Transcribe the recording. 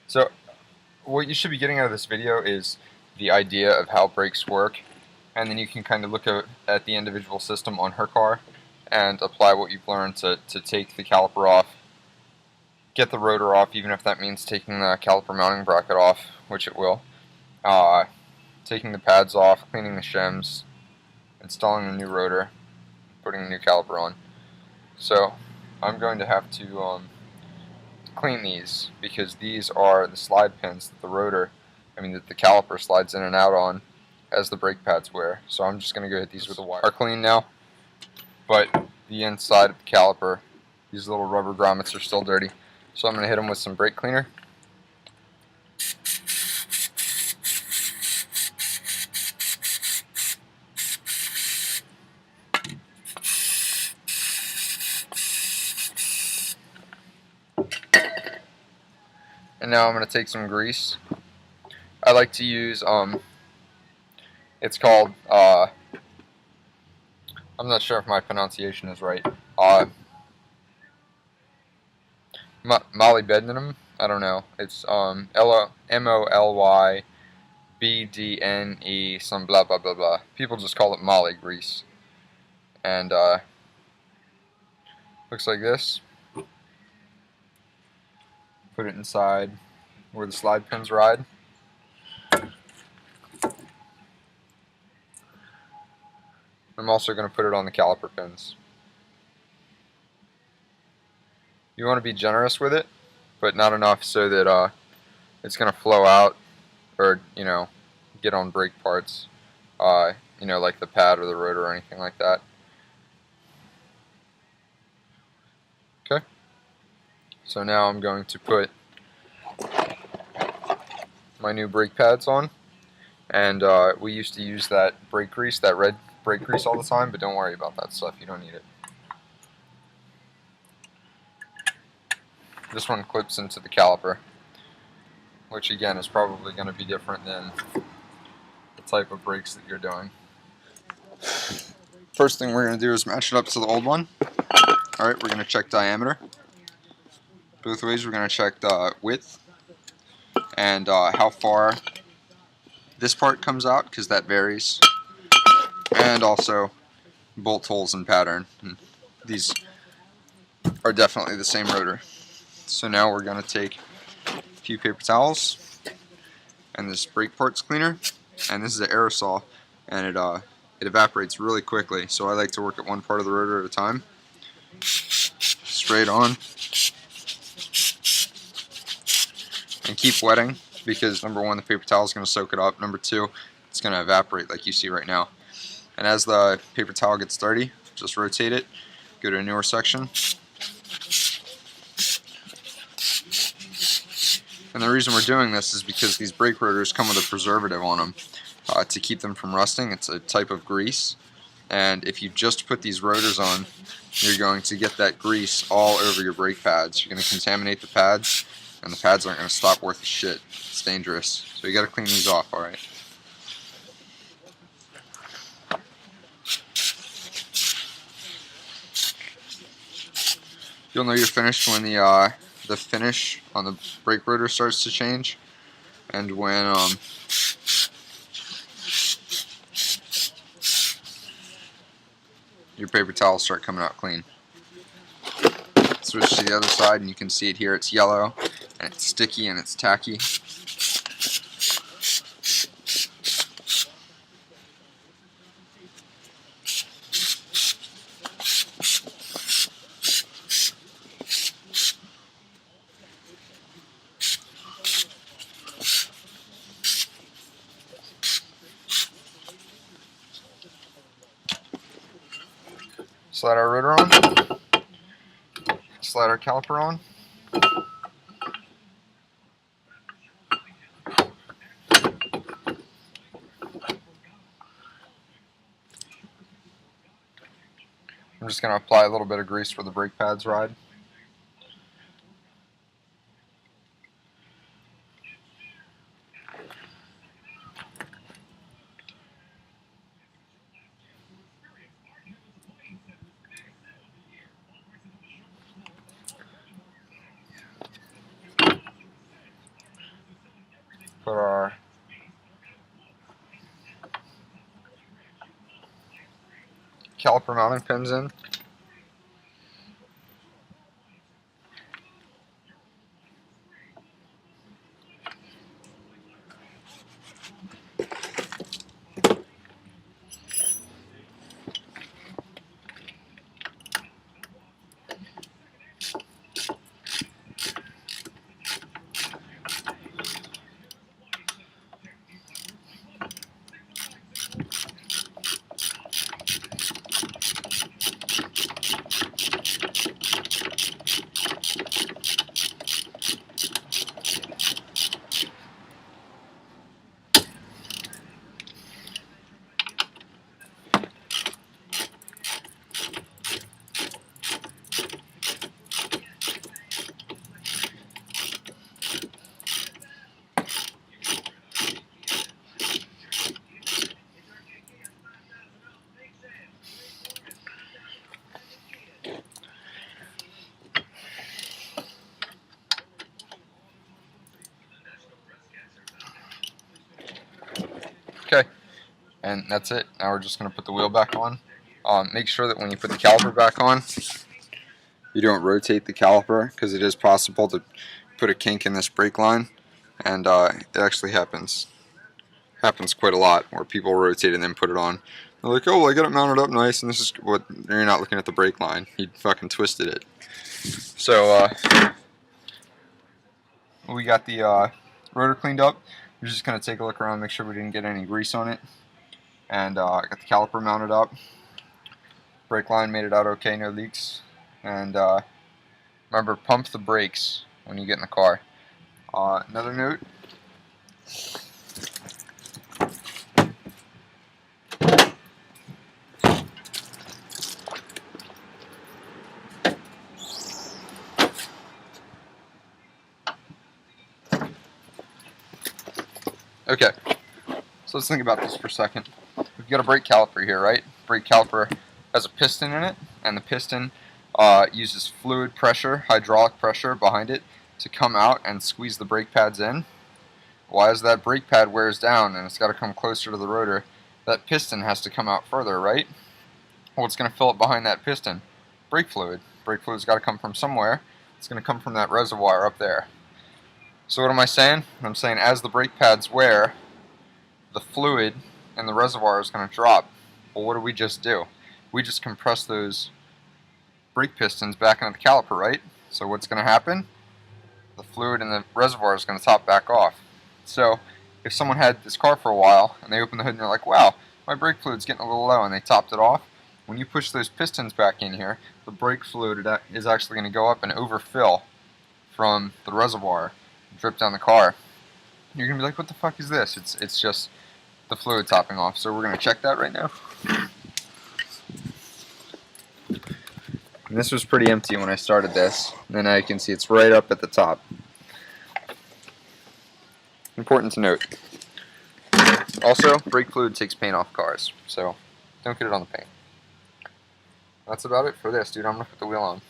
So what you should be getting out of this video is the idea of how brakes work, and then you can kind of look at the individual system on her car and apply what you've learned to take the caliper off, get the rotor off, even if that means taking the caliper mounting bracket off, which it will, taking the pads off, cleaning the shims, installing the new rotor, putting the new caliper on. So I'm going to have to clean these, because these are the slide pins that that the caliper slides in and out on as the brake pads wear. So I'm just going to go hit these with a wire. Are clean now, but the inside of the caliper, these little rubber grommets are still dirty. So I'm going to hit them with some brake cleaner. And now I'm going to take some grease. I like to use, it's called, I'm not sure if my pronunciation is right, molybdenum, I don't know, it's MOLYBDNE some blah blah blah blah. People just call it molly grease. And looks like this. Put it inside where the slide pins ride. I'm also going to put it on the caliper pins. You want to be generous with it, but not enough so that it's going to flow out or, get on brake parts, like the pad or the rotor or anything like that. Okay. So now I'm going to put my new brake pads on, and we used to use that brake grease, that red brake grease all the time, but don't worry about that stuff, you don't need it. This one clips into the caliper, which again is probably going to be different than the type of brakes that you're doing. First thing we're going to do is match it up to the old one. Alright, we're going to check diameter. Both ways we're going to check the width and how far this part comes out, because that varies, and also bolt holes and pattern. And these are definitely the same rotor. So now we're going to take a few paper towels and this brake parts cleaner, and this is an aerosol, and it evaporates really quickly, so I like to work at one part of the rotor at a time. Straight on. And keep wetting, because number one, the paper towel is going to soak it up. Number two, it's going to evaporate like you see right now. And as the paper towel gets dirty, just rotate it, go to a newer section. And the reason we're doing this is because these brake rotors come with a preservative on them to keep them from rusting. It's a type of grease, and if you just put these rotors on, you're going to get that grease all over your brake pads. You're going to contaminate the pads, and the pads aren't going to stop worth a shit. It's dangerous. So you got to clean these off, alright? You'll know you're finished when the finish on the brake rotor starts to change, and when your paper towels start coming out clean. Switch to the other side, and you can see it here. It's yellow, and it's sticky, and it's tacky. Slide our rotor on, slide our caliper on, I'm just going to apply a little bit of grease where the brake pads ride. Put our caliper mounting pins in. Okay, and that's it. Now we're just going to put the wheel back on. Make sure that when you put the caliper back on, you don't rotate the caliper, because it is possible to put a kink in this brake line, and it actually happens quite a lot where people rotate and then put it on. They're like, oh, well, I got it mounted up nice, and this is what, you're not looking at the brake line. He fucking twisted it. So we got the rotor cleaned up. We're just going to take a look around, make sure we didn't get any grease on it. And I got the caliper mounted up. Brake line made it out okay, no leaks. And remember, pump the brakes when you get in the car. Another note. Okay, so let's think about this for a second. We've got a brake caliper here, right? Brake caliper has a piston in it, and the piston uses fluid pressure, hydraulic pressure behind it to come out and squeeze the brake pads in. Well, as that brake pad wears down and it's got to come closer to the rotor, that piston has to come out further, right? Well, what's going to fill it behind that piston? Brake fluid. Brake fluid's got to come from somewhere. It's going to come from that reservoir up there. So what am I saying? I'm saying as the brake pads wear, the fluid in the reservoir is going to drop. Well, what do we just do? We just compress those brake pistons back into the caliper, right? So what's going to happen? The fluid in the reservoir is going to top back off. So if someone had this car for a while and they open the hood and they're like, wow, my brake fluid's getting a little low, and they topped it off, when you push those pistons back in here, the brake fluid is actually going to go up and overfill from the reservoir, drip down the car. You're going to be like, what the fuck is this? It's just the fluid topping off. So we're going to check that right now. And this was pretty empty when I started this. And then now you can see it's right up at the top. Important to note. Also, brake fluid takes paint off cars, so don't get it on the paint. That's about it for this, dude. I'm going to put the wheel on.